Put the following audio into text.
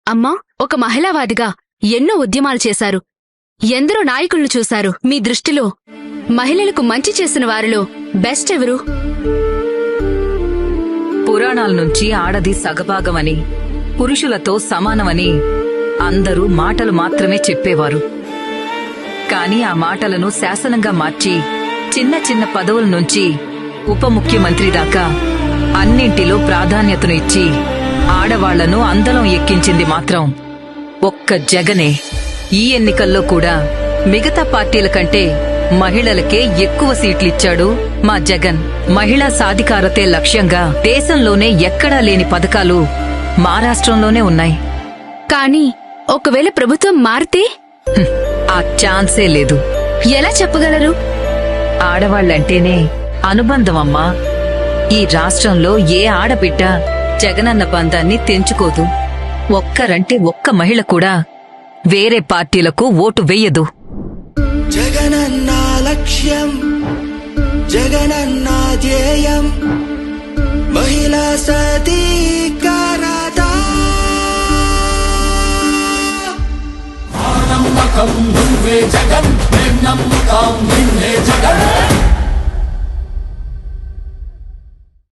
అమ్మా, ఒక మహిళావాదిగా ఎన్నో ఉద్యమాలు చేశారు, ఎందరో నాయకులను చూశారు. మీ దృష్టిలో మహిళలకు మంచి చేసిన వారిలో బెస్ట్ ఎవరు? పురాణాల నుంచి ఆడది సగభాగమని, పురుషులతో సమానమని అందరూ మాటలు మాత్రమే చెప్పేవారు. కాని ఆ మాటలను శాసనంగా మార్చి చిన్న చిన్న పదవుల నుంచి ఉప ముఖ్యమంత్రి దాకా అన్నింటిలో ప్రాధాన్యతను ఇచ్చి ఆడవాళ్లను అందలం ఎక్కించింది మాత్రం ఒక్క జగనే. ఈ ఎన్నికల్లో కూడా మిగతా పార్టీల కంటే మహిళలకే ఎక్కువ సీట్లిచ్చాడు మా జగన్. మహిళా సాధికారతే లక్ష్యంగా దేశంలోనే ఎక్కడా లేని పథకాలు మా రాష్ట్రంలోనే ఉన్నాయి. కానీ ఒకవేళ ప్రభుత్వం మారితే? ఆ ఛాన్సే లేదు. ఎలా చెప్పగలరు? ఆడవాళ్లంటేనే అనుబంధమమ్మా. ఈ రాష్ట్రంలో ఏ ఆడబిడ్డ జగనన్న బంధాన్ని తెంచుకోదు. ఒక్కరంటే ఒక్క మహిళ కూడా వేరే పార్టీలకు ఓటు వెయ్యదు. జగనన్న లక్ష్యం, జగనన్న ధ్యేయం, మహిళా సాధికారత. నమ్మకం నువ్వే జగన్, నమ్మకం